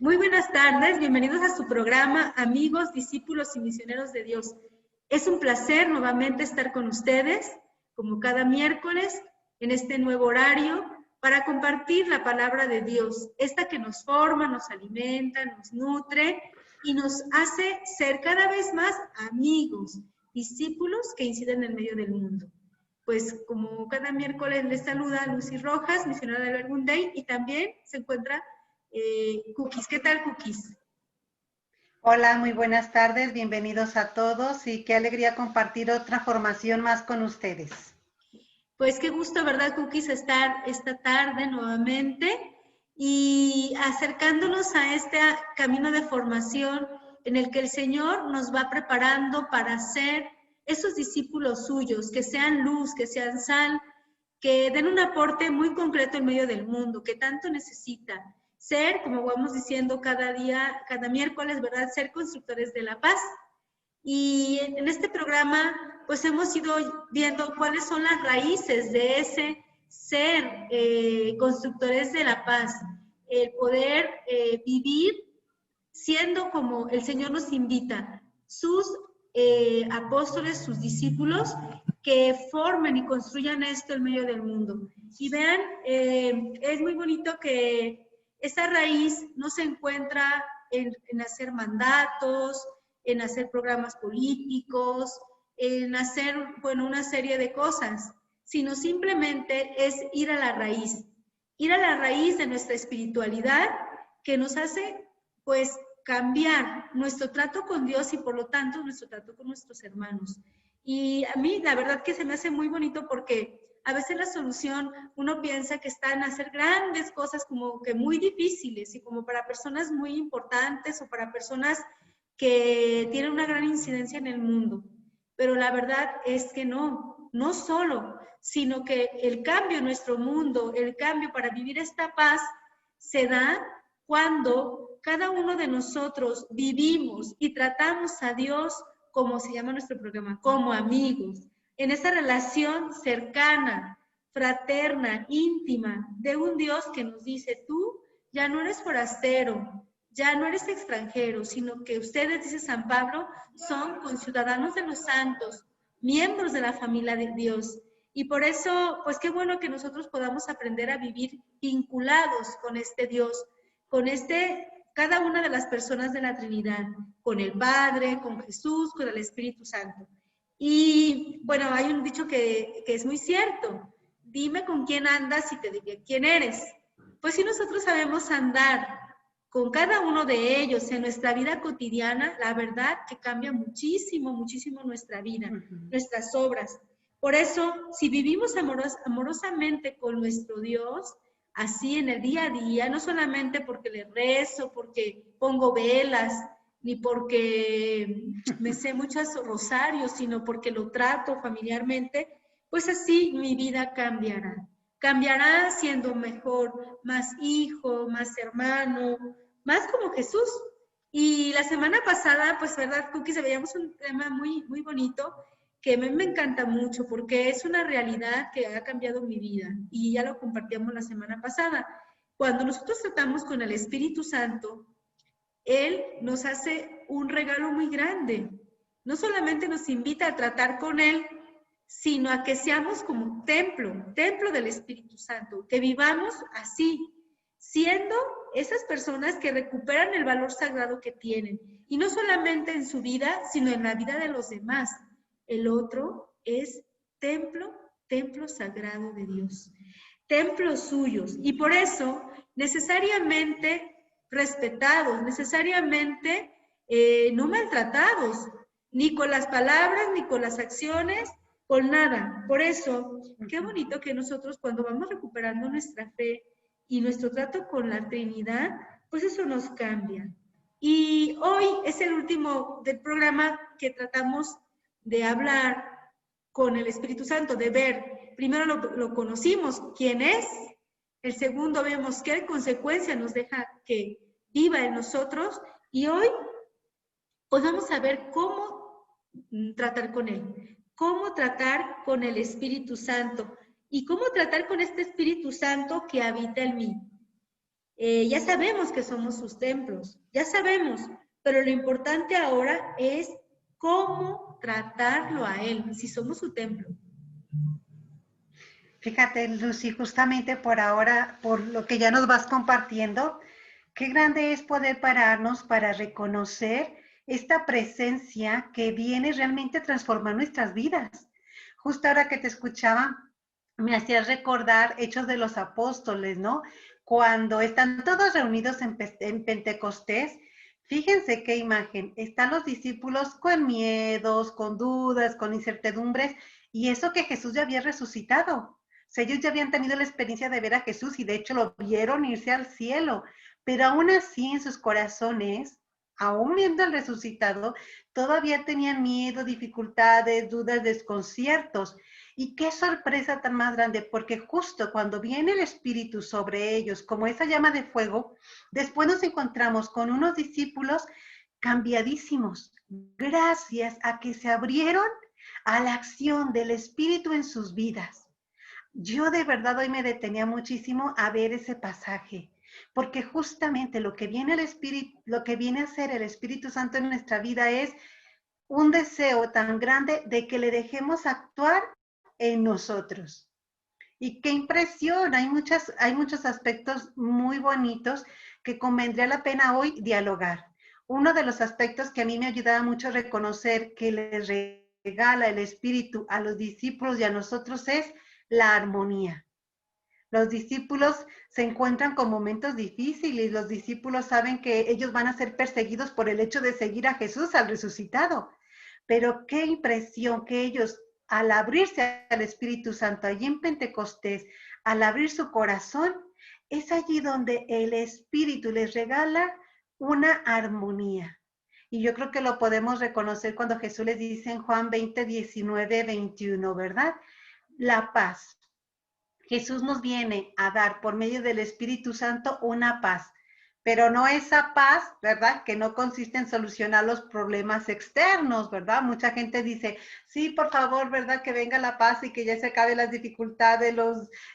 Muy buenas tardes, bienvenidos a su programa Amigos, Discípulos y Misioneros de Dios. Es un placer nuevamente estar con ustedes, como cada miércoles, en este nuevo horario, para compartir la palabra de Dios, esta que nos forma, nos alimenta, nos nutre y nos hace ser cada vez más amigos, discípulos que inciden en medio del mundo. Pues como cada miércoles les saluda Lucy Rojas, misionera del Verbum Dei, y también se encuentra Cookies. ¿Qué tal, Cookies? Hola, muy buenas tardes, bienvenidos a todos y qué alegría compartir otra formación más con ustedes. Pues qué gusto, ¿verdad, Cookies, estar esta tarde nuevamente y acercándonos a este camino de formación en el que el Señor nos va preparando para ser esos discípulos suyos, que sean luz, que sean sal, que den un aporte muy concreto en medio del mundo, que tanto necesita. Ser, como vamos diciendo cada día, cada miércoles, ¿verdad? Ser constructores de la paz. Y en este programa, pues hemos ido viendo cuáles son las raíces de ese ser constructores de la paz, el poder vivir siendo como el Señor nos invita, sus apóstoles, sus discípulos, que formen y construyan esto en medio del mundo. Y vean, es muy bonito que esa raíz no se encuentra en hacer mandatos, en hacer programas políticos, en hacer, bueno, una serie de cosas, sino simplemente es ir a la raíz de nuestra espiritualidad que nos hace, pues, cambiar nuestro trato con Dios y por lo tanto nuestro trato con nuestros hermanos. Y a mí la verdad que se me hace muy bonito porque a veces la solución uno piensa que está en hacer grandes cosas como que muy difíciles y como para personas muy importantes o para personas que tienen una gran incidencia en el mundo. Pero la verdad es que no solo, sino que el cambio en nuestro mundo, el cambio para vivir esta paz se da cuando cada uno de nosotros vivimos y tratamos a Dios, como se llama nuestro programa, como amigos, en esa relación cercana, fraterna, íntima, de un Dios que nos dice, tú ya no eres forastero, ya no eres extranjero, sino que ustedes, dice San Pablo, son conciudadanos de los santos, miembros de la familia de Dios. Y por eso, pues qué bueno que nosotros podamos aprender a vivir vinculados con este Dios, con cada una de las personas de la Trinidad, con el Padre, con Jesús, con el Espíritu Santo. Y bueno, hay un dicho que es muy cierto, dime con quién andas y te diré quién eres. Pues si nosotros sabemos andar con cada uno de ellos en nuestra vida cotidiana, la verdad que cambia muchísimo, muchísimo nuestra vida, nuestras obras. Por eso, si vivimos amorosamente con nuestro Dios, así en el día a día, no solamente porque le rezo, porque pongo velas, ni porque me sé muchos rosarios, sino porque lo trato familiarmente, pues así mi vida cambiará. Cambiará siendo mejor, más hijo, más hermano, más como Jesús. Y la semana pasada, pues, ¿verdad, Cookies? Veíamos un tema muy, muy bonito que a mí me encanta mucho porque es una realidad que ha cambiado mi vida y ya lo compartíamos la semana pasada. Cuando nosotros tratamos con el Espíritu Santo, Él nos hace un regalo muy grande. No solamente nos invita a tratar con Él, sino a que seamos como templo del Espíritu Santo, que vivamos así, siendo esas personas que recuperan el valor sagrado que tienen, y no solamente en su vida, sino en la vida de los demás. El otro es templo sagrado de Dios, templos suyos, y por eso necesariamente respetados, necesariamente no maltratados, ni con las palabras, ni con las acciones, con nada. Por eso, qué bonito que nosotros cuando vamos recuperando nuestra fe y nuestro trato con la Trinidad, pues eso nos cambia. Y hoy es el último del programa que tratamos de hablar con el Espíritu Santo, de ver, primero lo conocimos, quién es, el segundo vemos qué consecuencia nos deja que viva en nosotros, y hoy pues vamos a ver cómo tratar con él, cómo tratar con el Espíritu Santo y cómo tratar con este Espíritu Santo que habita en mí. Ya sabemos que somos sus templos, ya sabemos, pero lo importante ahora es cómo tratarlo a Él, si somos su templo. Fíjate, Lucy, justamente por ahora, por lo que ya nos vas compartiendo, qué grande es poder pararnos para reconocer esta presencia que viene realmente a transformar nuestras vidas. Justo ahora que te escuchaba, me hacías recordar Hechos de los Apóstoles, ¿no? Cuando están todos reunidos en Pentecostés, fíjense qué imagen. Están los discípulos con miedos, con dudas, con incertidumbres, y eso que Jesús ya había resucitado. O sea, ellos ya habían tenido la experiencia de ver a Jesús y de hecho lo vieron irse al cielo, pero aún así en sus corazones, aún viendo al resucitado, todavía tenían miedo, dificultades, dudas, desconciertos. Y qué sorpresa tan más grande, porque justo cuando viene el Espíritu sobre ellos, como esa llama de fuego, después nos encontramos con unos discípulos cambiadísimos, gracias a que se abrieron a la acción del Espíritu en sus vidas. Yo de verdad hoy me detenía muchísimo a ver ese pasaje, porque justamente lo que viene el Espíritu, lo que viene a hacer el Espíritu Santo en nuestra vida es un deseo tan grande de que le dejemos actuar en nosotros. Y qué impresión, hay muchos aspectos muy bonitos que convendría la pena hoy dialogar. Uno de los aspectos que a mí me ayudaba mucho a reconocer que les regala el Espíritu a los discípulos y a nosotros es la armonía. Los discípulos se encuentran con momentos difíciles, los discípulos saben que ellos van a ser perseguidos por el hecho de seguir a Jesús al resucitado. Pero qué impresión que ellos, al abrirse al Espíritu Santo allí en Pentecostés, al abrir su corazón, es allí donde el Espíritu les regala una armonía. Y yo creo que lo podemos reconocer cuando Jesús les dice en Juan 20, 19, 21, ¿verdad? La paz. Jesús nos viene a dar por medio del Espíritu Santo una paz, pero no esa paz, ¿verdad? Que no consiste en solucionar los problemas externos, ¿verdad? Mucha gente dice, sí, por favor, ¿verdad? Que venga la paz y que ya se acaben las dificultades,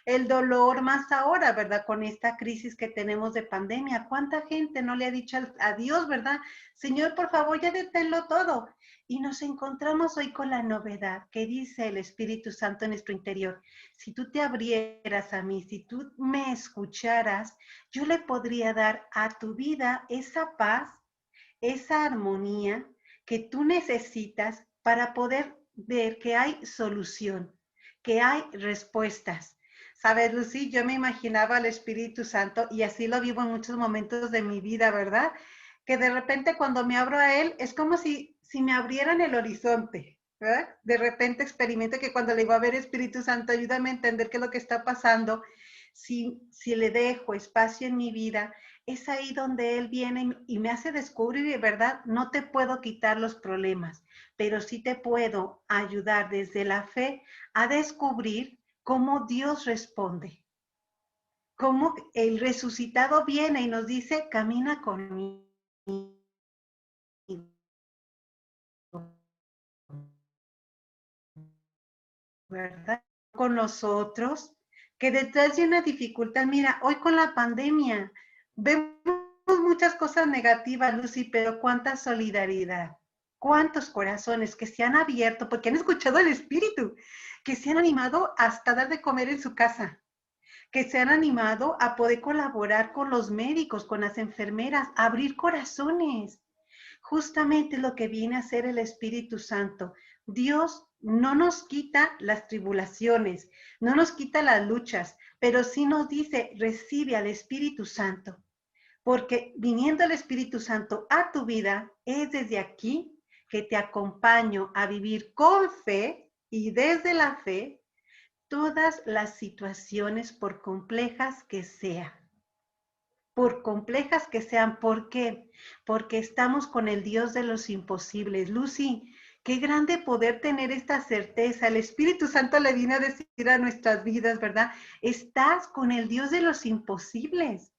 el dolor, más ahora, ¿verdad? Con esta crisis que tenemos de pandemia. ¿Cuánta gente no le ha dicho a Dios, ¿verdad? Señor, por favor, ya deténlo todo. Y nos encontramos hoy con la novedad que dice el Espíritu Santo en nuestro interior. Si tú te abrieras a mí, si tú me escucharas, yo le podría dar a tu vida esa paz, esa armonía que tú necesitas para poder ver que hay solución, que hay respuestas. ¿Sabes, Lucy? Yo me imaginaba al Espíritu Santo y así lo vivo en muchos momentos de mi vida, ¿verdad? Que de repente cuando me abro a Él es como si me abrieran el horizonte, ¿verdad? De repente experimento que cuando le digo, a ver, Espíritu Santo, ayúdame a entender qué es lo que está pasando, si le dejo espacio en mi vida, es ahí donde Él viene y me hace descubrir, de verdad, no te puedo quitar los problemas, pero sí te puedo ayudar desde la fe a descubrir cómo Dios responde, cómo el resucitado viene y nos dice, camina conmigo, ¿verdad? Con nosotros, que detrás de una dificultad, mira, hoy con la pandemia, vemos muchas cosas negativas, Lucy, pero cuánta solidaridad, cuántos corazones que se han abierto porque han escuchado el Espíritu, que se han animado hasta dar de comer en su casa, que se han animado a poder colaborar con los médicos, con las enfermeras, abrir corazones. Justamente lo que viene a hacer el Espíritu Santo. Dios no nos quita las tribulaciones, no nos quita las luchas, pero sí nos dice, recibe al Espíritu Santo, porque viniendo el Espíritu Santo a tu vida, es desde aquí que te acompaño a vivir con fe y desde la fe todas las situaciones por complejas que sean. Por complejas que sean. ¿Por qué? Porque estamos con el Dios de los imposibles. Lucy, qué grande poder tener esta certeza. El Espíritu Santo le viene a decir a nuestras vidas, ¿verdad? Estás con el Dios de los imposibles.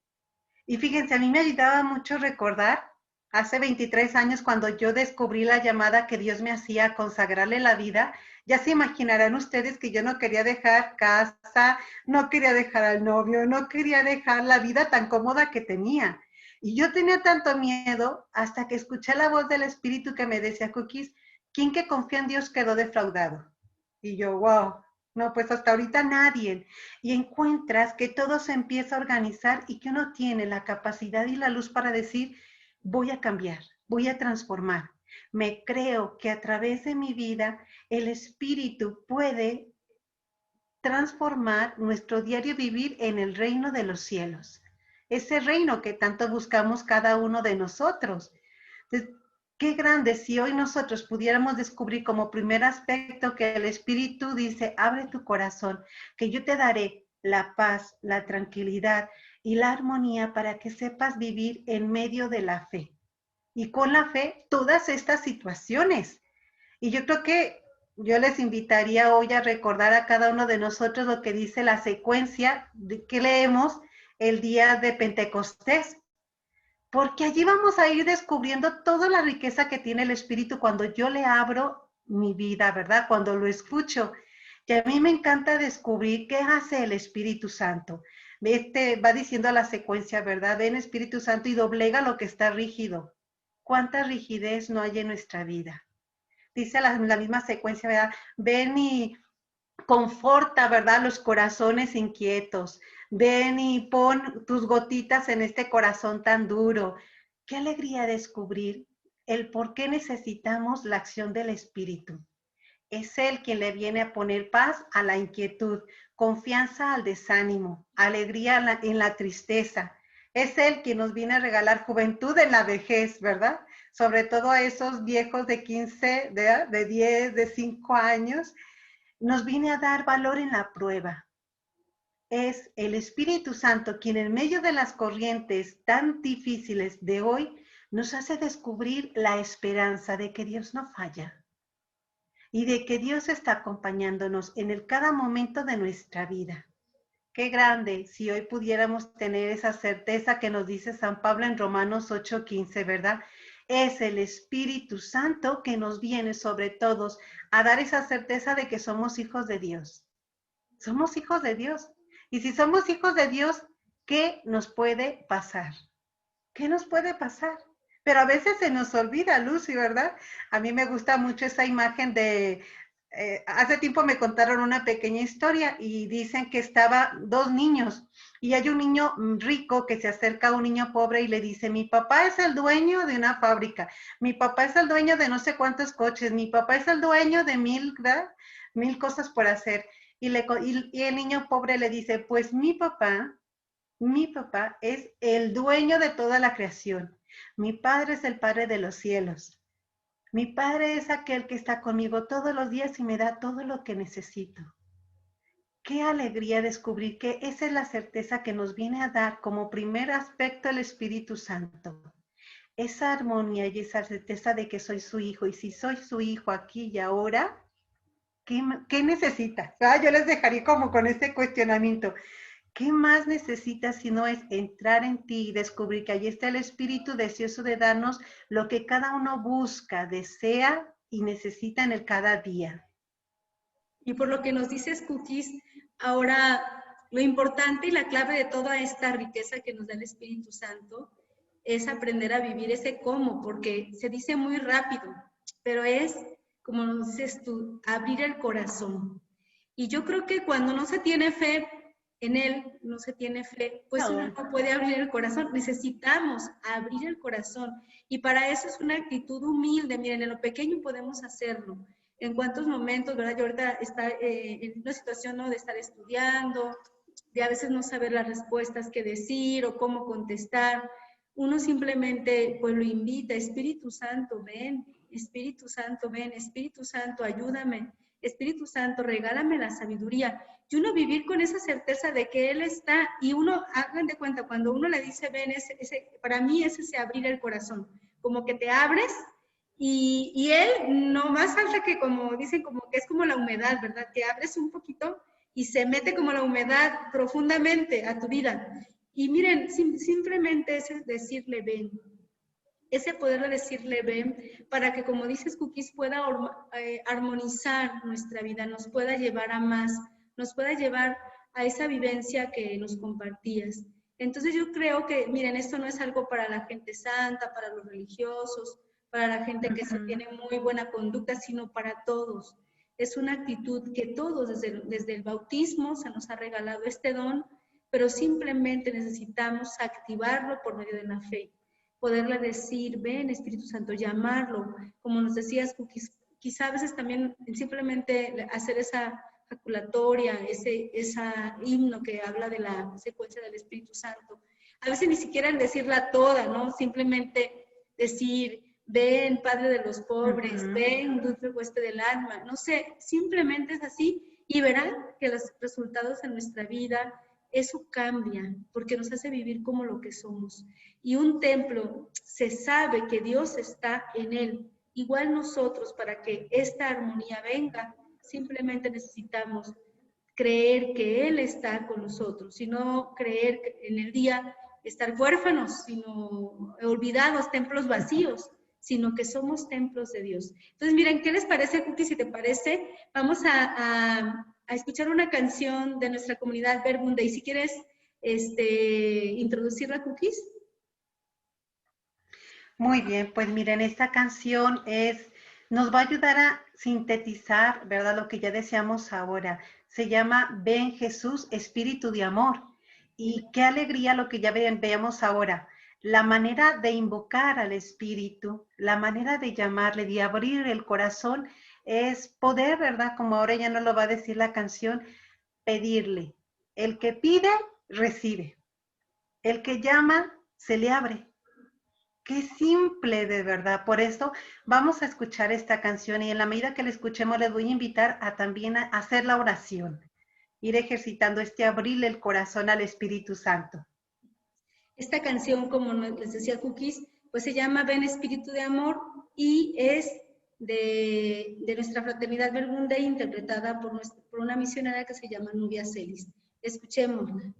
Y fíjense, a mí me ayudaba mucho recordar hace 23 años cuando yo descubrí la llamada que Dios me hacía a consagrarle la vida. Ya se imaginarán ustedes que yo no quería dejar casa, no quería dejar al novio, no quería dejar la vida tan cómoda que tenía. Y yo tenía tanto miedo hasta que escuché la voz del Espíritu que me decía, Cookies, ¿quién que confía en Dios quedó defraudado? Y yo, wow, no, pues hasta ahorita nadie. Y encuentras que todo se empieza a organizar y que uno tiene la capacidad y la luz para decir, voy a cambiar, voy a transformar. Me creo que a través de mi vida el Espíritu puede transformar nuestro diario vivir en el reino de los cielos. Ese reino que tanto buscamos cada uno de nosotros. Entonces, qué grande si hoy nosotros pudiéramos descubrir como primer aspecto que el Espíritu dice, abre tu corazón, que yo te daré la paz, la tranquilidad y la armonía para que sepas vivir en medio de la fe. Y con la fe, todas estas situaciones. Y yo creo que yo les invitaría hoy a recordar a cada uno de nosotros lo que dice la secuencia que leemos el día de Pentecostés. Porque allí vamos a ir descubriendo toda la riqueza que tiene el Espíritu cuando yo le abro mi vida, ¿verdad? Cuando lo escucho. Y a mí me encanta descubrir qué hace el Espíritu Santo. Va diciendo la secuencia, ¿verdad? Ven Espíritu Santo y doblega lo que está rígido. ¿Cuánta rigidez no hay en nuestra vida? Dice la misma secuencia, ¿verdad? Ven y conforta, ¿verdad? Los corazones inquietos. Ven y pon tus gotitas en este corazón tan duro. Qué alegría descubrir el por qué necesitamos la acción del Espíritu. Es Él quien le viene a poner paz a la inquietud, confianza al desánimo, alegría en la tristeza. Es Él quien nos viene a regalar juventud en la vejez, ¿verdad? Sobre todo a esos viejos de 15, de 10, de 5 años, nos viene a dar valor en la prueba. Es el Espíritu Santo quien en medio de las corrientes tan difíciles de hoy nos hace descubrir la esperanza de que Dios no falla y de que Dios está acompañándonos en cada momento de nuestra vida. Qué grande si hoy pudiéramos tener esa certeza que nos dice San Pablo en Romanos 8:15, ¿verdad? Es el Espíritu Santo que nos viene sobre todos a dar esa certeza de que somos hijos de Dios. Somos hijos de Dios. Y si somos hijos de Dios, ¿qué nos puede pasar? ¿Qué nos puede pasar? Pero a veces se nos olvida, Lucy, ¿verdad? A mí me gusta mucho esa imagen de, hace tiempo me contaron una pequeña historia y dicen que estaban dos niños y hay un niño rico que se acerca a un niño pobre y le dice, mi papá es el dueño de una fábrica, mi papá es el dueño de no sé cuántos coches, mi papá es el dueño de ¿verdad? 1000 cosas por hacer. Y el niño pobre le dice, pues mi papá es el dueño de toda la creación. Mi Padre es el Padre de los cielos. Mi Padre es aquel que está conmigo todos los días y me da todo lo que necesito. Qué alegría descubrir que esa es la certeza que nos viene a dar como primer aspecto el Espíritu Santo. Esa armonía y esa certeza de que soy su hijo. Y si soy su hijo aquí y ahora, ¿qué necesita? Yo les dejaría como con este cuestionamiento. ¿Qué más necesitas si no es entrar en ti y descubrir que allí está el Espíritu deseoso de darnos lo que cada uno busca, desea y necesita en el cada día? Y por lo que nos dices, Cookies, ahora lo importante y la clave de toda esta riqueza que nos da el Espíritu Santo es aprender a vivir ese cómo, porque se dice muy rápido, pero es, como nos dices tú, abrir el corazón. Y yo creo que cuando no se tiene fe en Él, no se tiene fe, pues uno no puede abrir el corazón. Necesitamos abrir el corazón. Y para eso es una actitud humilde. Miren, en lo pequeño podemos hacerlo. En cuántos momentos, ¿verdad? Yo ahorita está en una situación, ¿no?, de estar estudiando, de a veces no saber las respuestas que decir o cómo contestar. Uno simplemente pues lo invita, Espíritu Santo, ven, Espíritu Santo, ven, Espíritu Santo, ayúdame, Espíritu Santo, regálame la sabiduría. Y uno vivir con esa certeza de que Él está, y uno, hagan de cuenta, cuando uno le dice, ven, para mí es ese abrir el corazón, como que te abres, y Él no más falta que, como dicen, como que es como la humedad, ¿verdad? Que abres un poquito y se mete como la humedad profundamente a tu vida. Y miren, simplemente es decirle, ven, ese poderle decirle ven, para que, como dices, Cookies, pueda armonizar nuestra vida, nos pueda llevar a más, nos pueda llevar a esa vivencia que nos compartías. Entonces yo creo que, miren, esto no es algo para la gente santa, para los religiosos, para la gente que se tiene muy buena conducta, sino para todos. Es una actitud que todos, desde el bautismo, se nos ha regalado este don, pero simplemente necesitamos activarlo por medio de la fe. Poderle decir, ven Espíritu Santo, llamarlo, como nos decías, quizá a veces también simplemente hacer esa jaculatoria, ese himno que habla de la secuencia del Espíritu Santo. A veces ni siquiera decirla toda, ¿no? Simplemente decir, ven Padre de los pobres, ven dulce hueste del alma, no sé, simplemente es así y verán que los resultados en nuestra vida, eso cambia, porque nos hace vivir como lo que somos. Y un templo, se sabe que Dios está en él. Igual nosotros, para que esta armonía venga, simplemente necesitamos creer que Él está con nosotros, y no creer en el día estar huérfanos, sino olvidados, templos vacíos, sino que somos templos de Dios. Entonces, miren, ¿qué les parece, Cookie? Si te parece, vamos a escuchar una canción de nuestra comunidad Verbum Dei. Si quieres introducirla, Cookies. Muy bien, pues miren, esta canción nos va a ayudar a sintetizar, ¿verdad? Lo que ya decíamos ahora. Se llama Ven Jesús, Espíritu de Amor. Y qué alegría lo que ya veamos ahora. La manera de invocar al Espíritu, la manera de llamarle, de abrir el corazón, es poder, ¿verdad? Como ahora ya nos lo va a decir la canción, pedirle. El que pide, recibe. El que llama, se le abre. Qué simple, de verdad. Por eso vamos a escuchar esta canción y en la medida que la escuchemos les voy a invitar a también a hacer la oración, ir ejercitando abrirle el corazón al Espíritu Santo. Esta canción, como les decía Cookies, pues se llama Ven Espíritu de Amor y es de nuestra fraternidad Verbum Dei, interpretada por una misionera que se llama Nubia Celis. Escuchémosla.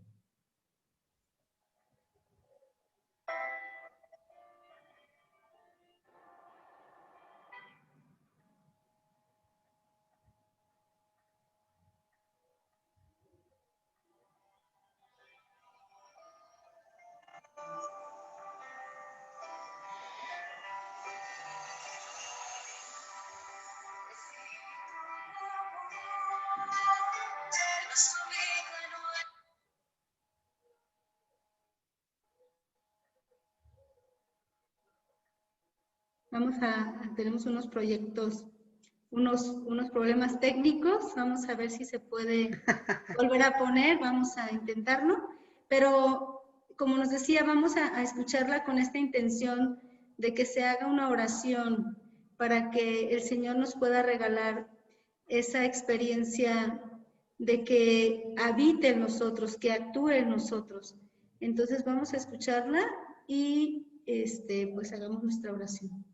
Tenemos unos proyectos, unos problemas técnicos, vamos a ver si se puede volver a poner, vamos a intentarlo, pero como nos decía, vamos a escucharla con esta intención de que se haga una oración para que el Señor nos pueda regalar esa experiencia de que habite en nosotros, que actúe en nosotros. Entonces vamos a escucharla y pues hagamos nuestra oración.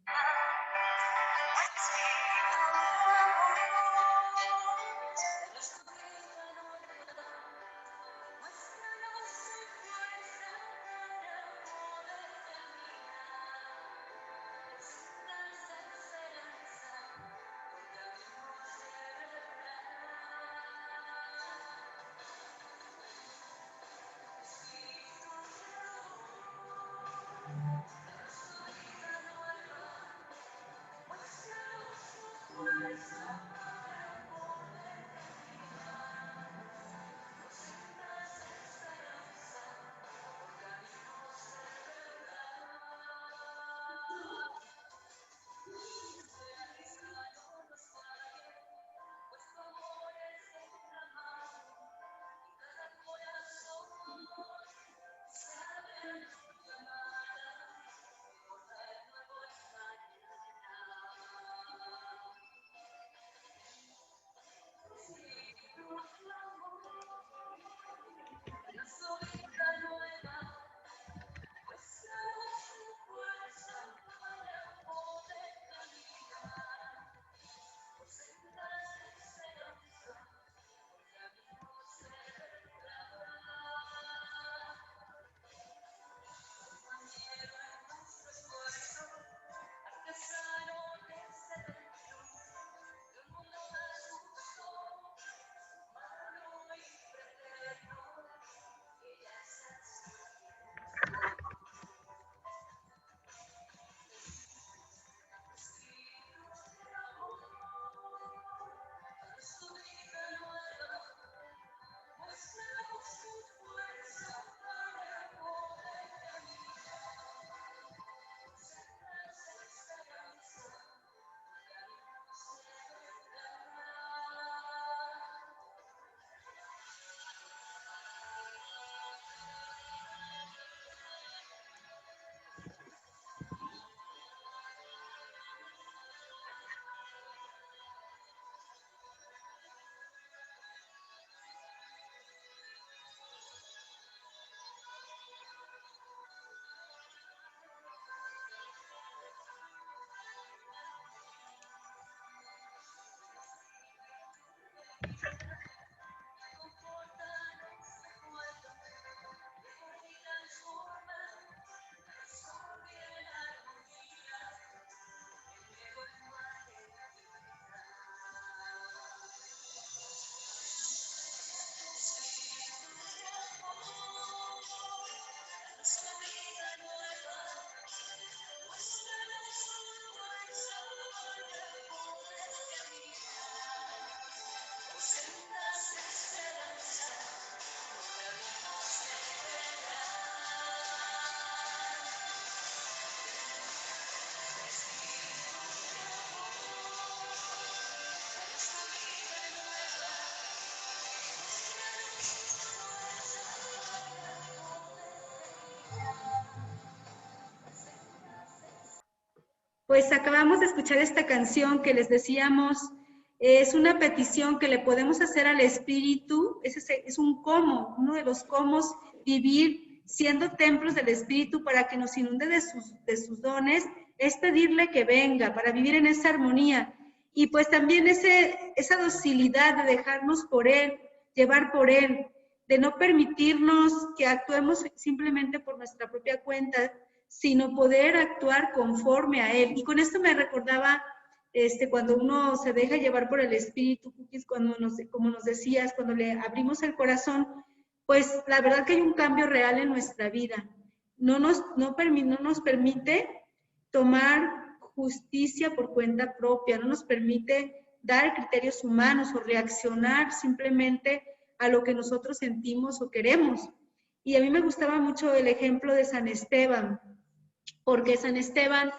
Pues acabamos de escuchar esta canción que les decíamos, es una petición que le podemos hacer al Espíritu, es un cómo, uno de los cómo vivir siendo templos del Espíritu para que nos inunde de sus dones, es pedirle que venga para vivir en esa armonía. Y pues también esa docilidad de dejarnos por Él, llevar por Él, de no permitirnos que actuemos simplemente por nuestra propia cuenta, sino poder actuar conforme a Él. Y con esto me recordaba cuando uno se deja llevar por el Espíritu, cuando como nos decías, cuando le abrimos el corazón, pues la verdad que hay un cambio real en nuestra vida. No nos permite tomar justicia por cuenta propia, no nos permite dar criterios humanos o reaccionar simplemente a lo que nosotros sentimos o queremos. Y a mí me gustaba mucho el ejemplo de San Esteban, porque San Esteban,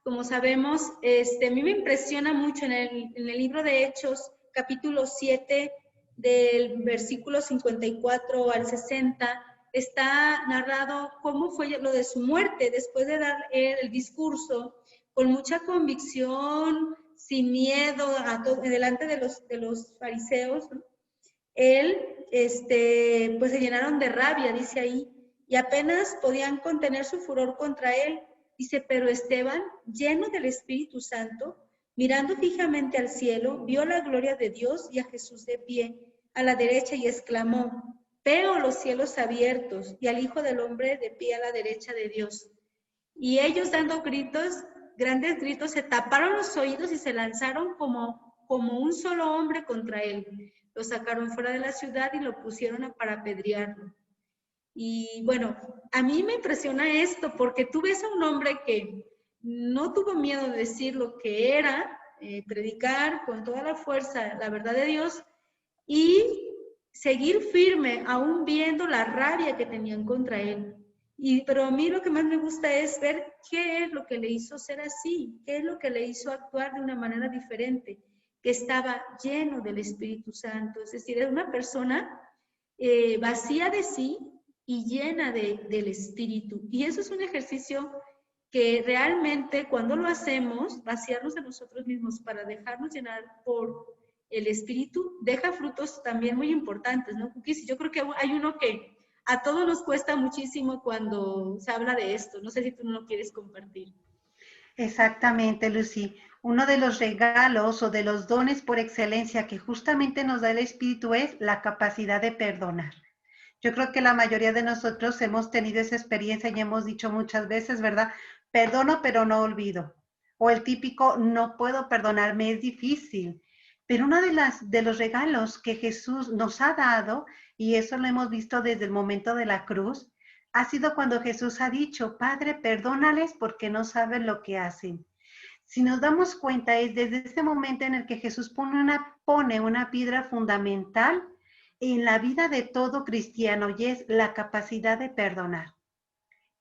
como sabemos, a mí me impresiona mucho en el libro de Hechos, capítulo 7, del versículo 54 al 60, está narrado cómo fue lo de su muerte, después de dar el discurso, con mucha convicción, sin miedo, delante de los fariseos, ¿no? Él, pues se llenaron de rabia, dice ahí, y apenas podían contener su furor contra él. Dice, pero Esteban, lleno del Espíritu Santo, mirando fijamente al cielo, vio la gloria de Dios y a Jesús de pie a la derecha y exclamó, veo los cielos abiertos y al Hijo del Hombre de pie a la derecha de Dios. Y ellos dando gritos, grandes gritos, se taparon los oídos y se lanzaron como un solo hombre contra él. Lo sacaron fuera de la ciudad y lo pusieron para apedrearlo. Y bueno, a mí me impresiona esto porque tú ves a un hombre que no tuvo miedo de decir lo que era, predicar con toda la fuerza la verdad de Dios y seguir firme aún viendo la rabia que tenían contra él. Pero a mí lo que más me gusta es ver qué es lo que le hizo ser así, qué es lo que le hizo actuar de una manera diferente, que estaba lleno del Espíritu Santo, es decir, era una persona vacía de sí y llena del Espíritu. Y eso es un ejercicio que realmente cuando lo hacemos, vaciarnos de nosotros mismos para dejarnos llenar por el Espíritu, deja frutos también muy importantes, ¿no, Cookies? Yo creo que hay uno que a todos nos cuesta muchísimo cuando se habla de esto. No sé si tú no lo quieres compartir. Exactamente, Lucy. Uno de los regalos o de los dones por excelencia que justamente nos da el Espíritu es la capacidad de perdonar. Yo creo que la mayoría de nosotros hemos tenido esa experiencia y hemos dicho muchas veces, ¿verdad? Perdono, pero no olvido. O el típico, no puedo perdonarme, es difícil. Pero uno de los regalos que Jesús nos ha dado, y eso lo hemos visto desde el momento de la cruz, ha sido cuando Jesús ha dicho, Padre, perdónales porque no saben lo que hacen. Si nos damos cuenta, es desde ese momento en el que Jesús pone una piedra fundamental en la vida de todo cristiano y es la capacidad de perdonar.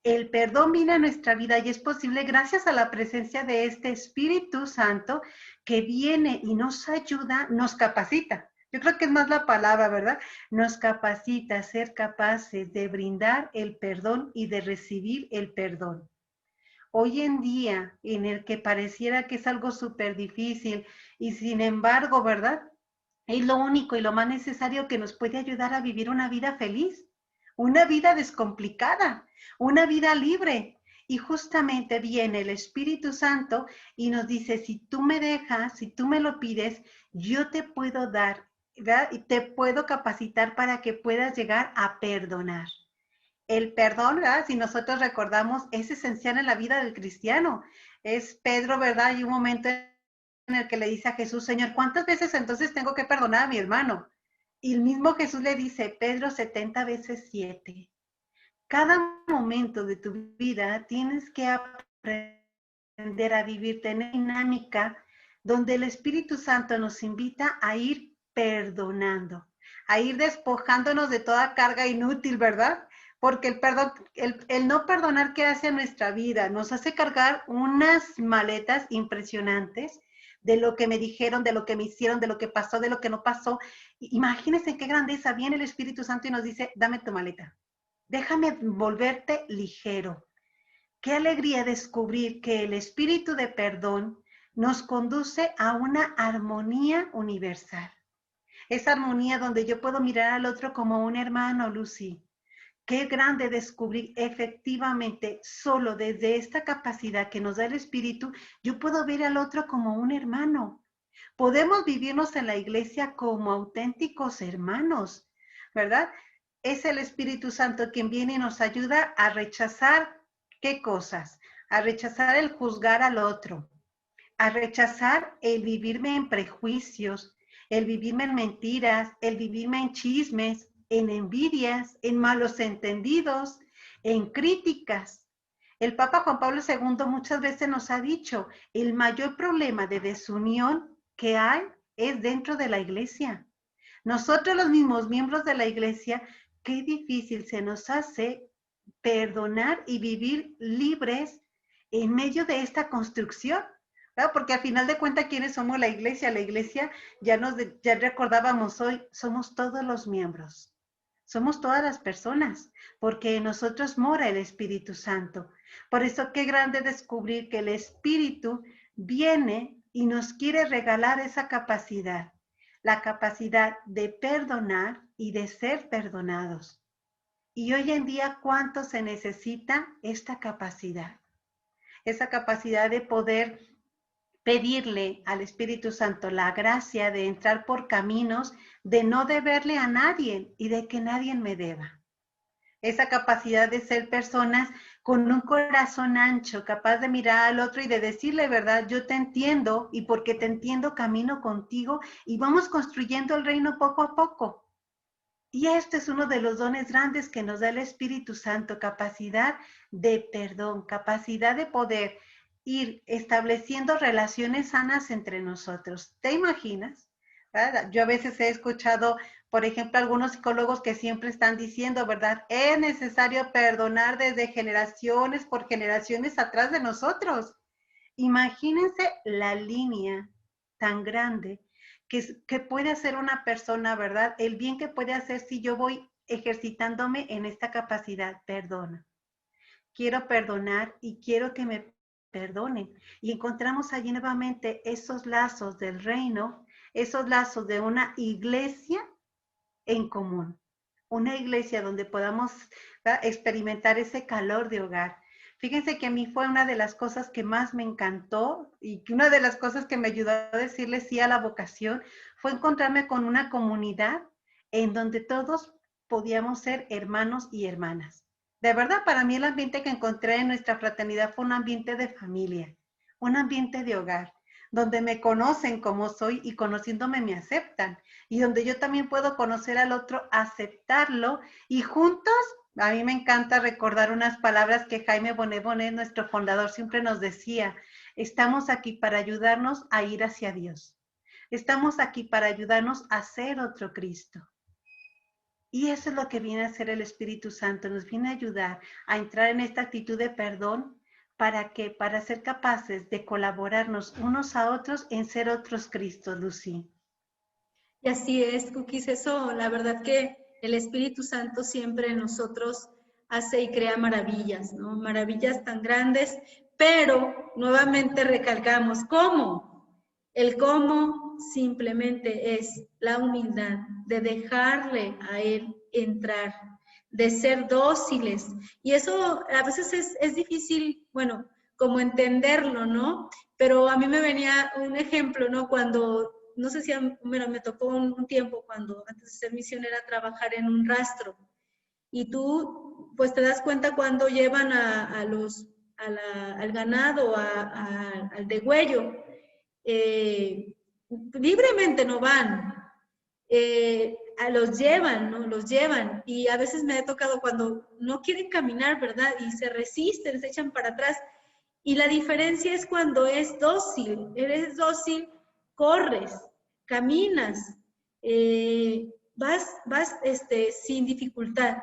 El perdón viene a nuestra vida y es posible gracias a la presencia de este Espíritu Santo que viene y nos ayuda, nos capacita. Yo creo que es más la palabra, ¿verdad? Nos capacita a ser capaces de brindar el perdón y de recibir el perdón. Hoy en día, en el que pareciera que es algo súper difícil y sin embargo, ¿verdad? Es lo único y lo más necesario que nos puede ayudar a vivir una vida feliz, una vida descomplicada, una vida libre. Y justamente viene el Espíritu Santo y nos dice, si tú me dejas, si tú me lo pides, yo te puedo dar ¿verdad? Y te puedo capacitar para que puedas llegar a perdonar. El perdón, ¿verdad? Si nosotros recordamos, es esencial en la vida del cristiano. Es Pedro, ¿verdad? Hay un momento en el que le dice a Jesús, Señor, ¿cuántas veces entonces tengo que perdonar a mi hermano? Y el mismo Jesús le dice, Pedro, 70 veces 7. Cada momento de tu vida tienes que aprender a vivir, tener dinámica donde el Espíritu Santo nos invita a ir perdonando, a ir despojándonos de toda carga inútil, ¿verdad? Porque el perdón, el no perdonar, ¿qué hace a nuestra vida? Nos hace cargar unas maletas impresionantes de lo que me dijeron, de lo que me hicieron, de lo que pasó, de lo que no pasó. Imagínense qué grandeza. Viene el Espíritu Santo y nos dice, dame tu maleta. Déjame volverte ligero. Qué alegría descubrir que el espíritu de perdón nos conduce a una armonía universal. Esa armonía donde yo puedo mirar al otro como un hermano, Lucy. Qué grande descubrir efectivamente, solo desde esta capacidad que nos da el espíritu, yo puedo ver al otro como un hermano. Podemos vivirnos en la iglesia como auténticos hermanos, ¿verdad? Es el Espíritu Santo quien viene y nos ayuda a rechazar, ¿qué cosas? A rechazar el juzgar al otro, a rechazar el vivirme en prejuicios, el vivirme en mentiras, el vivirme en chismes, en envidias, en malos entendidos, en críticas. El Papa Juan Pablo II muchas veces nos ha dicho, el mayor problema de desunión que hay es dentro de la iglesia. Nosotros los mismos miembros de la iglesia, qué difícil se nos hace perdonar y vivir libres en medio de esta construcción, ¿verdad? Porque al final de cuentas, ¿quiénes somos la iglesia? La iglesia, ya recordábamos hoy, somos todos los miembros. Somos todas las personas, porque en nosotros mora el Espíritu Santo. Por eso qué grande descubrir que el Espíritu viene y nos quiere regalar esa capacidad, la capacidad de perdonar y de ser perdonados. Y hoy en día, ¿cuánto se necesita esta capacidad? Esa capacidad de poder pedirle al Espíritu Santo la gracia de entrar por caminos de no deberle a nadie y de que nadie me deba. Esa capacidad de ser personas con un corazón ancho, capaz de mirar al otro y de decirle, verdad, yo te entiendo y porque te entiendo camino contigo y vamos construyendo el reino poco a poco. Y este es uno de los dones grandes que nos da el Espíritu Santo, capacidad de perdón, capacidad de poder ir estableciendo relaciones sanas entre nosotros. ¿Te imaginas? ¿Verdad? Yo a veces he escuchado, por ejemplo, algunos psicólogos que siempre están diciendo, ¿verdad? Es necesario perdonar desde generaciones por generaciones atrás de nosotros. Imagínense la línea tan grande que puede hacer una persona, ¿verdad? El bien que puede hacer si yo voy ejercitándome en esta capacidad, perdona. Quiero perdonar y quiero que me perdonen. Y encontramos allí nuevamente esos lazos del reino, esos lazos de una iglesia en común. Una iglesia donde podamos, ¿verdad?, experimentar ese calor de hogar. Fíjense que a mí fue una de las cosas que más me encantó y que una de las cosas que me ayudó a decirle sí a la vocación fue encontrarme con una comunidad en donde todos podíamos ser hermanos y hermanas. De verdad, para mí el ambiente que encontré en nuestra fraternidad fue un ambiente de familia, un ambiente de hogar, donde me conocen como soy y conociéndome me aceptan, y donde yo también puedo conocer al otro, aceptarlo, y juntos, a mí me encanta recordar unas palabras que Jaime Bonet, nuestro fundador, siempre nos decía: estamos aquí para ayudarnos a ir hacia Dios. Estamos aquí para ayudarnos a ser otro Cristo. Y eso es lo que viene a hacer el Espíritu Santo, nos viene a ayudar a entrar en esta actitud de perdón. ¿Para qué? Para ser capaces de colaborarnos unos a otros en ser otros Cristos, Lucy. Y así es, Cookies, eso, la verdad que el Espíritu Santo siempre en nosotros hace y crea maravillas, ¿no? Maravillas tan grandes, pero nuevamente recalcamos, ¿cómo? El cómo simplemente es la humildad de dejarle a Él entrar, de ser dóciles. Y eso a veces es difícil, bueno, como entenderlo, ¿no? Pero a mí me venía un ejemplo, ¿no? Cuando no sé si me tocó un tiempo cuando antes de ser misionera trabajar en un rastro y tú pues te das cuenta cuando llevan al ganado, al degüello, libremente no van, los llevan, ¿no? Los llevan y a veces me ha tocado cuando no quieren caminar, ¿verdad? Y se resisten, se echan para atrás. Y la diferencia es cuando eres dócil, corres, caminas, vas sin dificultad.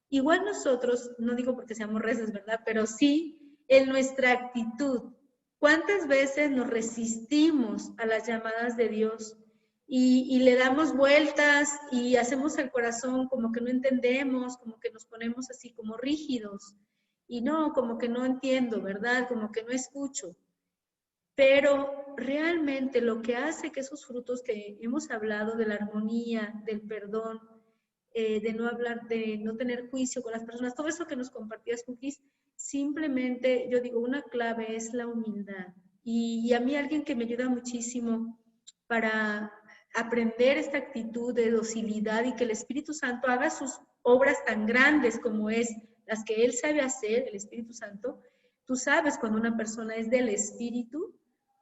Igual nosotros, no digo porque seamos reces, ¿verdad? Pero sí en nuestra actitud. ¿Cuántas veces nos resistimos a las llamadas de Dios y le damos vueltas y hacemos el corazón como que no entendemos, como que nos ponemos así como rígidos? Y no, como que no entiendo, ¿verdad? Como que no escucho. Pero realmente lo que hace que esos frutos que hemos hablado de la armonía, del perdón, de no hablar, de no tener juicio con las personas, todo eso que nos compartías, Cookies, simplemente, yo digo, una clave es la humildad. Y a mí alguien que me ayuda muchísimo para aprender esta actitud de docilidad y que el Espíritu Santo haga sus obras tan grandes como es las que Él sabe hacer, el Espíritu Santo. Tú sabes cuando una persona es del Espíritu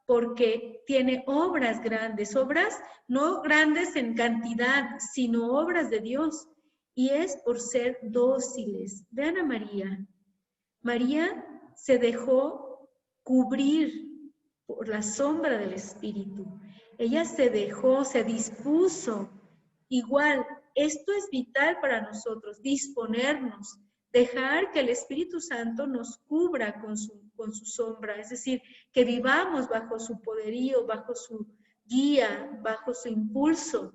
porque tiene obras grandes, obras no grandes en cantidad, sino obras de Dios. Y es por ser dóciles. Vean a María. María se dejó cubrir por la sombra del Espíritu. Ella se dejó, se dispuso. Igual, esto es vital para nosotros, disponernos, dejar que el Espíritu Santo nos cubra con su sombra, es decir, que vivamos bajo su poderío, bajo su guía, bajo su impulso.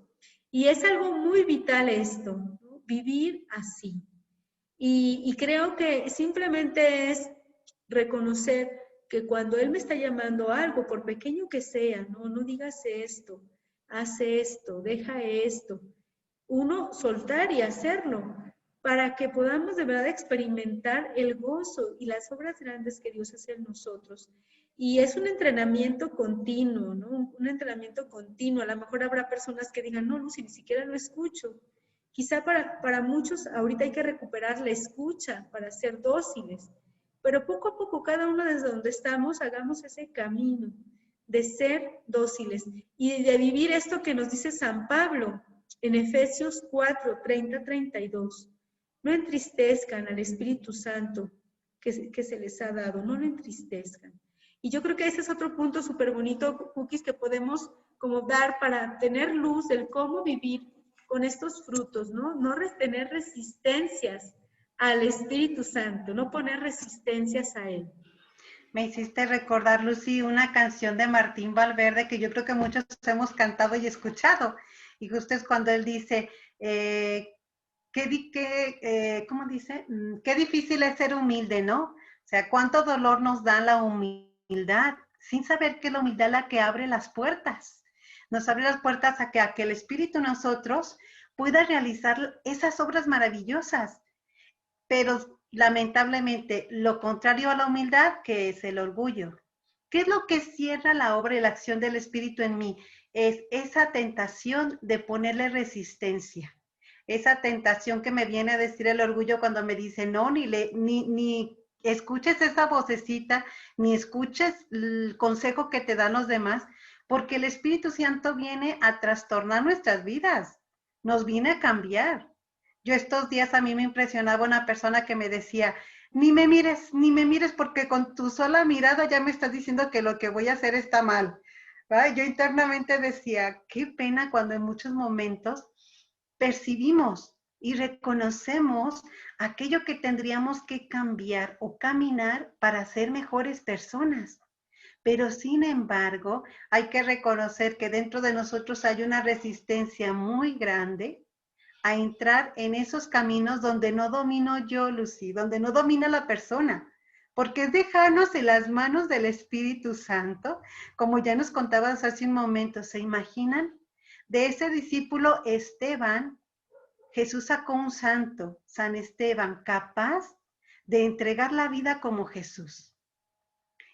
Y es algo muy vital esto, ¿no? Vivir así. Y creo que simplemente es reconocer que cuando Él me está llamando a algo, por pequeño que sea, no digas esto, haz esto, deja esto. Uno soltar y hacerlo para que podamos de verdad experimentar el gozo y las obras grandes que Dios hace en nosotros. Y es un entrenamiento continuo, ¿no? Un entrenamiento continuo. A lo mejor habrá personas que digan, no, Lucy, ni siquiera lo escucho. Quizá para muchos ahorita hay que recuperar la escucha para ser dóciles, pero poco a poco, cada uno desde donde estamos, hagamos ese camino de ser dóciles y de vivir esto que nos dice San Pablo en Efesios 4, 30, 32. No entristezcan al Espíritu Santo que se les ha dado, no lo entristezcan. Y yo creo que ese es otro punto súper bonito, Cookies, que podemos como dar para tener luz del cómo vivir con estos frutos, ¿no? No tener resistencias al Espíritu Santo, no poner resistencias a Él. Me hiciste recordar, Lucy, una canción de Martín Valverde que yo creo que muchos hemos cantado y escuchado. Y justo es cuando él dice, ¿cómo dice? Qué difícil es ser humilde, ¿no? O sea, cuánto dolor nos da la humildad, sin saber que la humildad es la que abre las puertas. Nos abre las puertas a que el Espíritu en nosotros pueda realizar esas obras maravillosas. Pero lamentablemente, lo contrario a la humildad, que es el orgullo. ¿Qué es lo que cierra la obra y la acción del Espíritu en mí? Es esa tentación de ponerle resistencia. Esa tentación que me viene a decir el orgullo cuando me dice, no, ni escuches esa vocecita, ni escuches el consejo que te dan los demás, porque el Espíritu Santo viene a trastornar nuestras vidas, nos viene a cambiar. Yo estos días a mí me impresionaba una persona que me decía, ni me mires porque con tu sola mirada ya me estás diciendo que lo que voy a hacer está mal. ¿Verdad? Yo internamente decía, qué pena cuando en muchos momentos percibimos y reconocemos aquello que tendríamos que cambiar o caminar para ser mejores personas. Pero sin embargo, hay que reconocer que dentro de nosotros hay una resistencia muy grande a entrar en esos caminos donde no domino yo, Lucy, donde no domina la persona, porque es dejarnos en las manos del Espíritu Santo, como ya nos contabas hace un momento. ¿Se imaginan? De ese discípulo Esteban, Jesús sacó un santo, San Esteban, capaz de entregar la vida como Jesús.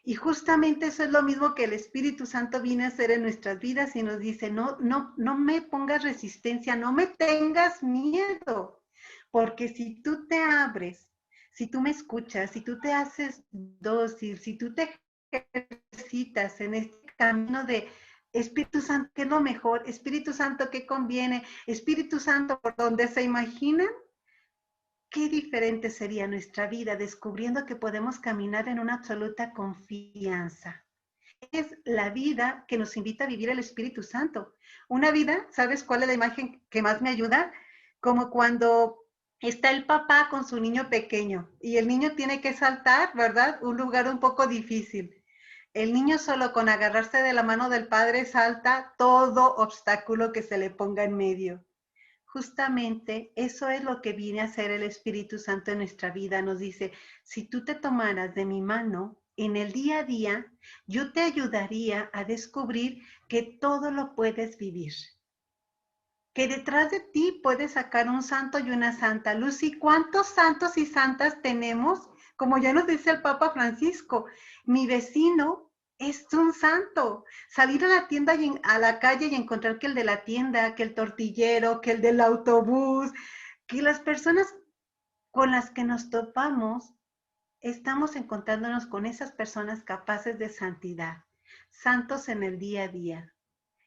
Y justamente eso es lo mismo que el Espíritu Santo viene a hacer en nuestras vidas y nos dice, no me pongas resistencia, no me tengas miedo, porque si tú te abres, si tú me escuchas, si tú te haces dócil, si tú te ejercitas en este camino de Espíritu Santo, ¿qué es lo mejor? Espíritu Santo, ¿qué conviene? Espíritu Santo, por donde se imaginan, qué diferente sería nuestra vida descubriendo que podemos caminar en una absoluta confianza. Es la vida que nos invita a vivir el Espíritu Santo. Una vida, ¿sabes cuál es la imagen que más me ayuda? Como cuando está el papá con su niño pequeño y el niño tiene que saltar, ¿verdad? Un lugar un poco difícil. El niño solo con agarrarse de la mano del padre salta todo obstáculo que se le ponga en medio. Justamente eso es lo que viene a hacer el Espíritu Santo en nuestra vida. Nos dice, si tú te tomaras de mi mano en el día a día, yo te ayudaría a descubrir que todo lo puedes vivir. Que detrás de ti puedes sacar un santo y una santa. Lucy, ¿cuántos santos y santas tenemos? Como ya nos dice el Papa Francisco, mi vecino es un santo. Salir a la tienda y a la calle y encontrar que el de la tienda, que el tortillero, que el del autobús, que las personas con las que nos topamos, estamos encontrándonos con esas personas capaces de santidad, santos en el día a día.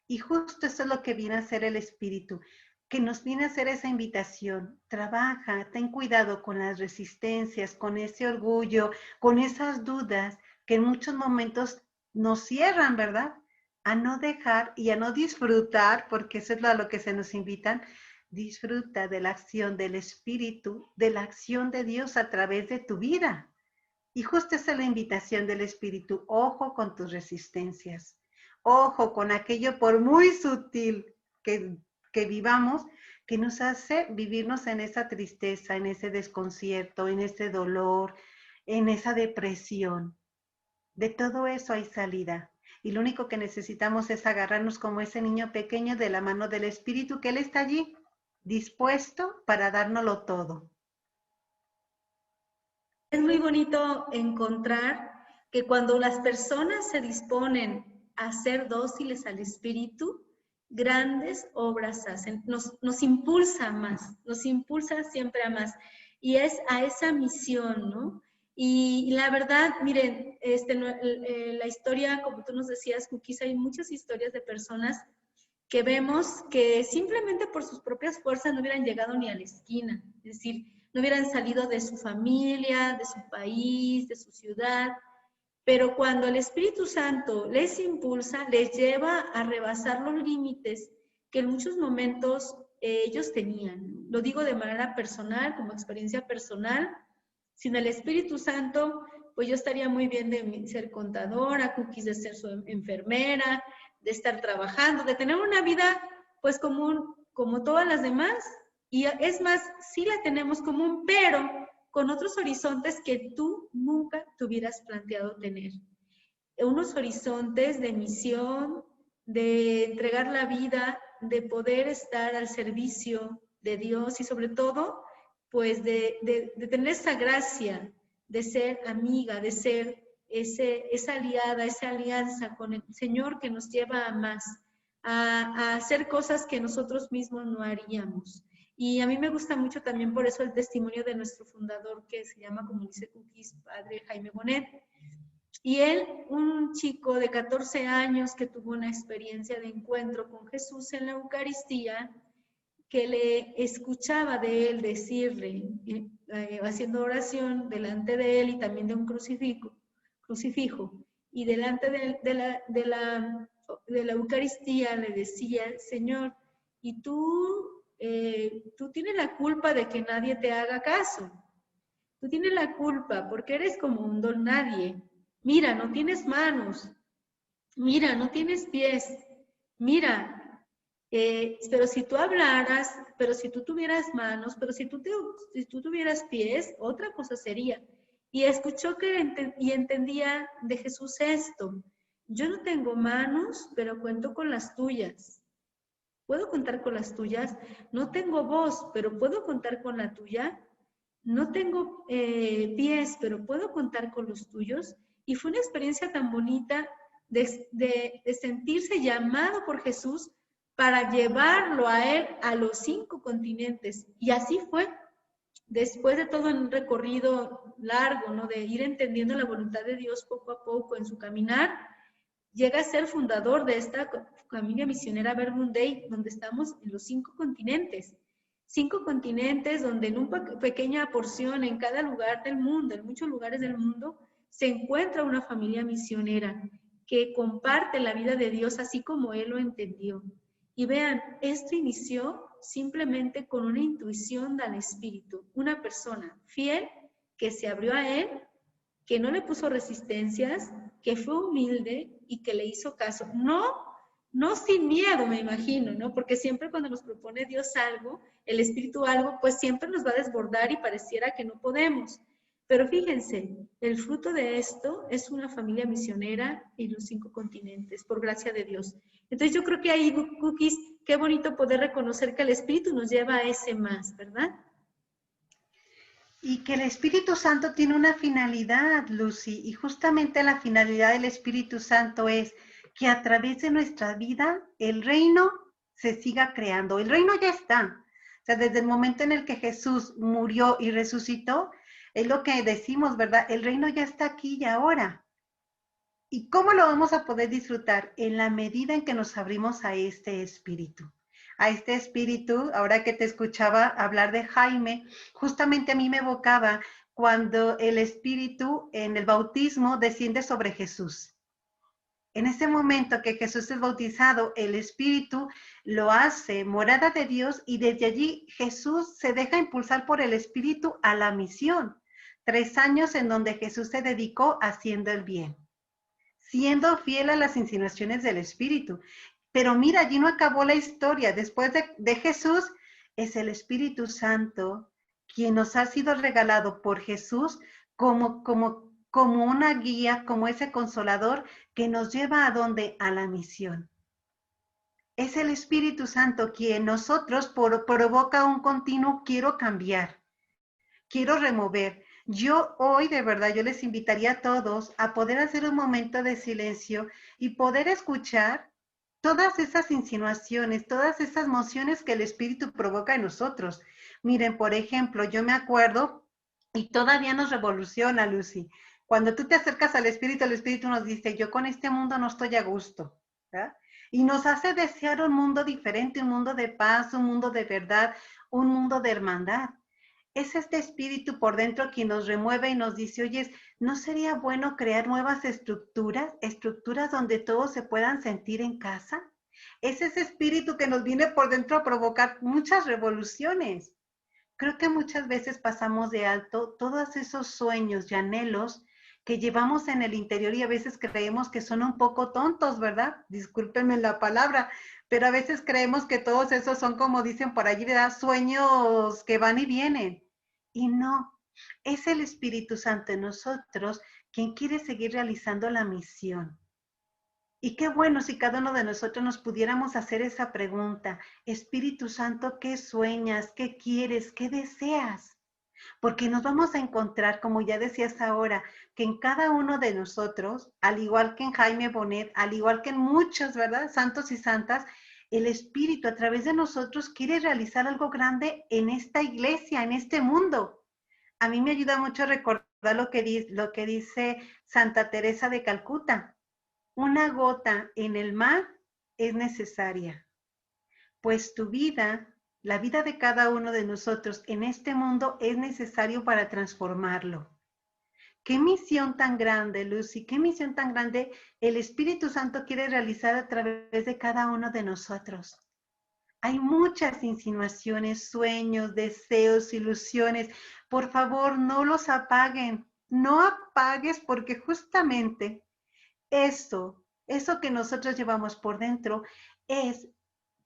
Y justo eso es lo que viene a hacer el Espíritu, que nos viene a hacer esa invitación. Trabaja, ten cuidado con las resistencias, con ese orgullo, con esas dudas que en muchos momentos nos cierran, ¿verdad? A no dejar y a no disfrutar, porque eso es a lo que se nos invitan. Disfruta de la acción del Espíritu, de la acción de Dios a través de tu vida. Y justo esa es la invitación del Espíritu. Ojo con tus resistencias. Ojo con aquello por muy sutil que vivamos, que nos hace vivirnos en esa tristeza, en ese desconcierto, en ese dolor, en esa depresión. De todo eso hay salida. Y lo único que necesitamos es agarrarnos como ese niño pequeño de la mano del Espíritu, que Él está allí, dispuesto para dárnoslo todo. Es muy bonito encontrar que cuando las personas se disponen a ser dóciles al Espíritu, grandes obras hacen, nos impulsa más, nos impulsa siempre a más. Y es a esa misión, ¿no? Y la verdad, miren, la historia, como tú nos decías, Cookies, hay muchas historias de personas que vemos que simplemente por sus propias fuerzas no hubieran llegado ni a la esquina, es decir, no hubieran salido de su familia, de su país, de su ciudad, pero cuando el Espíritu Santo les impulsa, les lleva a rebasar los límites que en muchos momentos ellos tenían. Lo digo de manera personal, como experiencia personal. Sin el Espíritu Santo, pues yo estaría muy bien de ser contadora, Cookies de ser su enfermera, de estar trabajando, de tener una vida pues común como todas las demás. Y es más, sí la tenemos común, pero con otros horizontes que tú nunca te hubieras planteado tener. Unos horizontes de misión, de entregar la vida, de poder estar al servicio de Dios y sobre todo, pues de tener esa gracia de ser amiga, de ser esa aliada, esa alianza con el Señor que nos lleva a más, a hacer cosas que nosotros mismos no haríamos. Y a mí me gusta mucho también por eso el testimonio de nuestro fundador, que se llama, como dice Cookies, Padre Jaime Bonet. Y él, un chico de 14 años que tuvo una experiencia de encuentro con Jesús en la Eucaristía, que le escuchaba de él decirle, haciendo oración delante de él y también de un crucifijo, y delante de la Eucaristía le decía, Señor, y tú tienes la culpa de que nadie te haga caso. Tú tienes la culpa porque eres como un don nadie. Mira, no tienes manos. Mira, no tienes pies. Mira, pero si tú hablaras, pero si tú tuvieras manos, pero si tú tuvieras pies, otra cosa sería. Y escuchó y entendía de Jesús esto. Yo no tengo manos, pero cuento con las tuyas. ¿Puedo contar con las tuyas? No tengo voz, pero ¿puedo contar con la tuya? No tengo pies, pero ¿puedo contar con los tuyos? Y fue una experiencia tan bonita de sentirse llamado por Jesús para llevarlo a él a los 5 continentes. Y así fue. Después de todo un recorrido largo, ¿no? De ir entendiendo la voluntad de Dios poco a poco en su caminar, llega a ser fundador de esta familia misionera Verbum Dei, donde estamos en los 5 continentes. 5 continentes donde en una pequeña porción en cada lugar del mundo, en muchos lugares del mundo, se encuentra una familia misionera que comparte la vida de Dios así como Él lo entendió. Y vean, esto inició simplemente con una intuición del Espíritu, una persona fiel que se abrió a Él, que no le puso resistencias, que fue humilde y que le hizo caso. No sin miedo, me imagino, ¿no? Porque siempre cuando nos propone Dios algo, el Espíritu algo, pues siempre nos va a desbordar y pareciera que no podemos. Pero fíjense, el fruto de esto es una familia misionera en los 5 continentes, por gracia de Dios. Entonces yo creo que ahí, Cookies, qué bonito poder reconocer que el Espíritu nos lleva a ese más, ¿verdad? Y que el Espíritu Santo tiene una finalidad, Lucy, y justamente la finalidad del Espíritu Santo es que a través de nuestra vida el reino se siga creando. El reino ya está. O sea, desde el momento en el que Jesús murió y resucitó, es lo que decimos, ¿verdad? El reino ya está aquí y ahora. ¿Y cómo lo vamos a poder disfrutar? En la medida en que nos abrimos a este Espíritu. A este Espíritu, ahora que te escuchaba hablar de Jaime, justamente a mí me evocaba cuando el Espíritu en el bautismo desciende sobre Jesús. En ese momento que Jesús es bautizado, el Espíritu lo hace morada de Dios y desde allí Jesús se deja impulsar por el Espíritu a la misión. 3 años en donde Jesús se dedicó haciendo el bien, siendo fiel a las insinuaciones del Espíritu. Pero mira, allí no acabó la historia. Después de Jesús, es el Espíritu Santo quien nos ha sido regalado por Jesús como una guía, como ese consolador que nos lleva a dónde? A la misión. Es el Espíritu Santo quien nosotros provoca un continuo quiero cambiar, quiero remover. Yo hoy, de verdad, yo les invitaría a todos a poder hacer un momento de silencio y poder escuchar todas esas insinuaciones, todas esas mociones que el Espíritu provoca en nosotros. Miren, por ejemplo, yo me acuerdo, y todavía nos revoluciona, Lucy, cuando tú te acercas al Espíritu nos dice, yo con este mundo no estoy a gusto, ¿verdad? Y nos hace desear un mundo diferente, un mundo de paz, un mundo de verdad, un mundo de hermandad. Es este espíritu por dentro quien nos remueve y nos dice, oye, ¿no sería bueno crear nuevas estructuras donde todos se puedan sentir en casa? Es ese espíritu que nos viene por dentro a provocar muchas revoluciones. Creo que muchas veces pasamos de alto todos esos sueños y anhelos que llevamos en el interior y a veces creemos que son un poco tontos, ¿verdad? Discúlpenme la palabra, pero a veces creemos que todos esos son, como dicen por allí, ¿verdad? Sueños que van y vienen. Y no, es el Espíritu Santo en nosotros quien quiere seguir realizando la misión. Y qué bueno si cada uno de nosotros nos pudiéramos hacer esa pregunta. Espíritu Santo, ¿qué sueñas? ¿Qué quieres? ¿Qué deseas? Porque nos vamos a encontrar, como ya decías ahora, que en cada uno de nosotros, al igual que en Jaime Bonet, al igual que en muchos, ¿verdad? Santos y santas, el Espíritu a través de nosotros quiere realizar algo grande en esta iglesia, en este mundo. A mí me ayuda mucho a recordar lo que dice Santa Teresa de Calcuta. Una gota en el mar es necesaria, pues tu vida, la vida de cada uno de nosotros en este mundo es necesario para transformarlo. Qué misión tan grande, Lucy, qué misión tan grande el Espíritu Santo quiere realizar a través de cada uno de nosotros. Hay muchas insinuaciones, sueños, deseos, ilusiones. Por favor, no los apaguen. No apagues porque justamente eso que nosotros llevamos por dentro es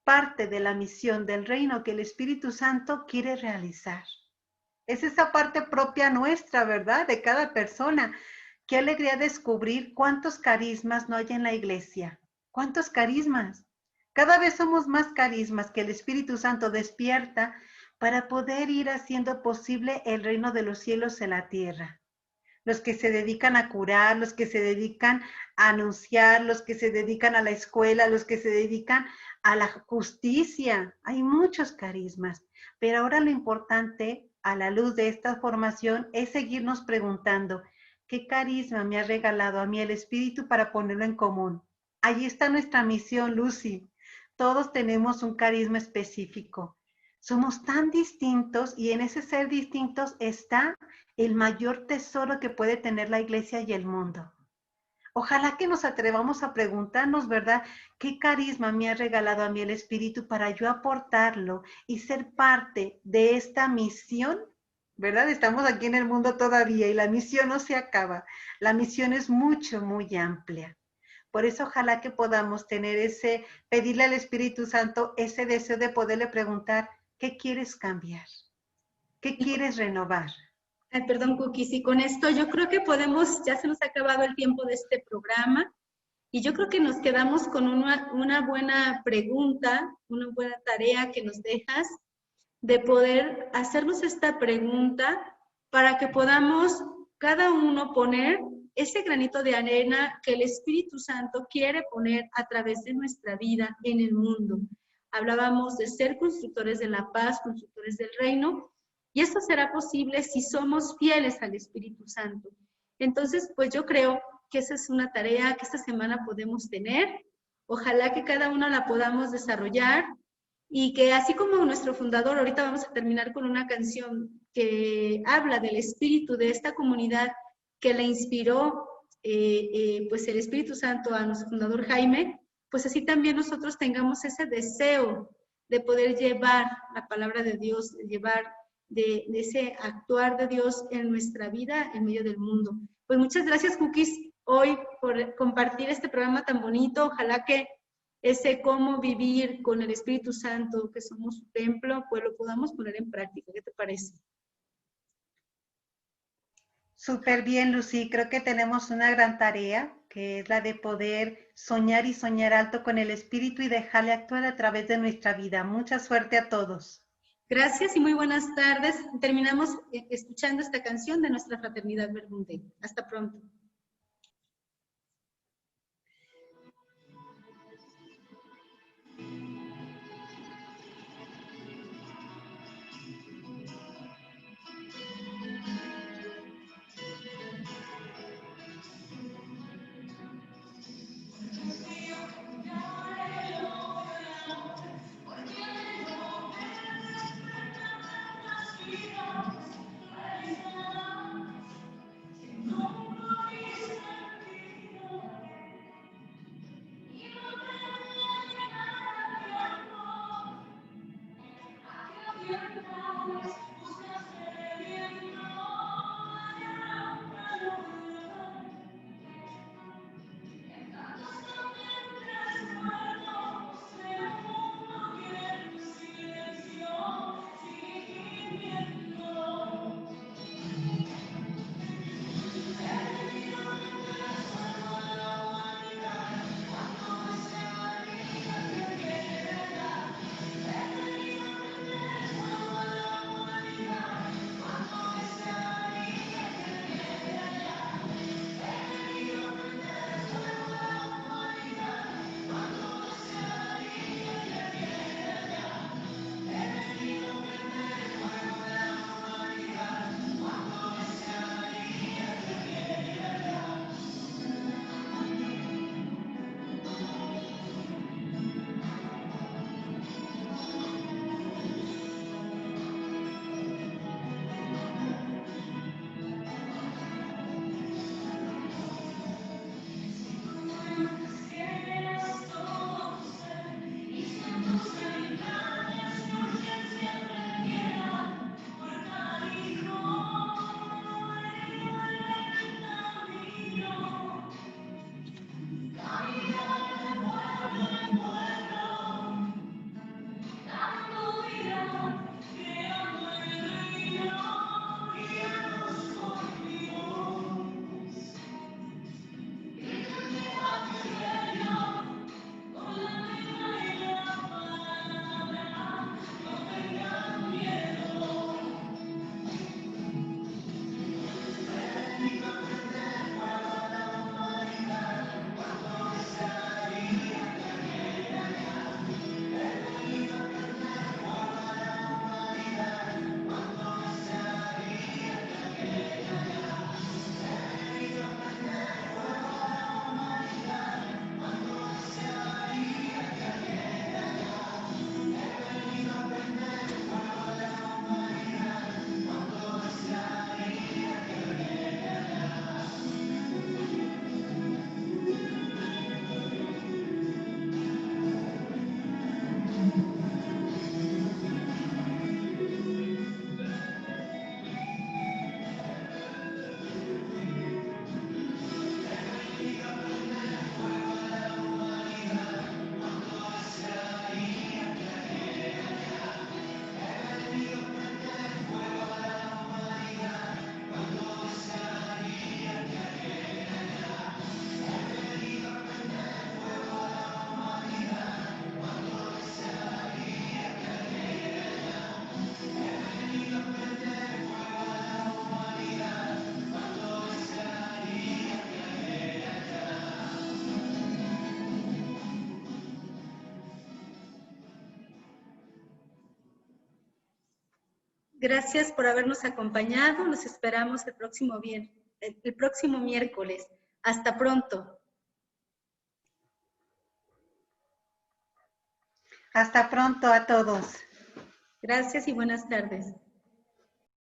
parte de la misión del reino que el Espíritu Santo quiere realizar. Es esa parte propia nuestra, ¿verdad? De cada persona. Qué alegría descubrir cuántos carismas no hay en la iglesia. ¿Cuántos carismas? Cada vez somos más carismas que el Espíritu Santo despierta para poder ir haciendo posible el reino de los cielos en la tierra. los que se dedican a curar, los que se dedican a anunciar, los que se dedican a la escuela, los que se dedican a la justicia. Hay muchos carismas, pero ahora lo importante a la luz de esta formación es seguirnos preguntando, ¿qué carisma me ha regalado a mí el Espíritu para ponerlo en común? Ahí está nuestra misión, Lucy. Todos tenemos un carisma específico. Somos tan distintos y en ese ser distintos está el mayor tesoro que puede tener la iglesia y el mundo. Ojalá que nos atrevamos a preguntarnos, ¿verdad? ¿Qué carisma me ha regalado a mí el Espíritu para yo aportarlo y ser parte de esta misión? ¿Verdad? Estamos aquí en el mundo todavía y la misión no se acaba. La misión es mucho, muy amplia. Por eso ojalá que podamos tener pedirle al Espíritu Santo ese deseo de poderle preguntar, ¿qué quieres cambiar? ¿Qué quieres renovar? Ay, perdón, Cookies, y con esto yo creo que podemos, ya se nos ha acabado el tiempo de este programa, y yo creo que nos quedamos con una buena pregunta, una buena tarea que nos dejas, de poder hacernos esta pregunta para que podamos cada uno poner ese granito de arena que el Espíritu Santo quiere poner a través de nuestra vida en el mundo. Hablábamos de ser constructores de la paz, constructores del reino, y esto será posible si somos fieles al Espíritu Santo. Entonces, pues yo creo que esa es una tarea que esta semana podemos tener. Ojalá que cada una la podamos desarrollar y que así como nuestro fundador, ahorita vamos a terminar con una canción que habla del espíritu de esta comunidad que le inspiró pues el Espíritu Santo a nuestro fundador Jaime, pues así también nosotros tengamos ese deseo de poder llevar la palabra de Dios, de llevar de ese actuar de Dios en nuestra vida en medio del mundo. Pues muchas gracias, Cookies, hoy por compartir este programa tan bonito. Ojalá que ese cómo vivir con el Espíritu Santo, que somos su templo, pues lo podamos poner en práctica. ¿Qué te parece? Súper bien, Lucy. Creo que tenemos una gran tarea, que es la de poder soñar y soñar alto con el Espíritu y dejarle actuar a través de nuestra vida. Mucha suerte a todos. Gracias y muy buenas tardes. Terminamos escuchando esta canción de nuestra fraternidad Verbum. Hasta pronto. Gracias por habernos acompañado. Nos esperamos el próximo miércoles. Hasta pronto. Hasta pronto a todos. Gracias y buenas tardes.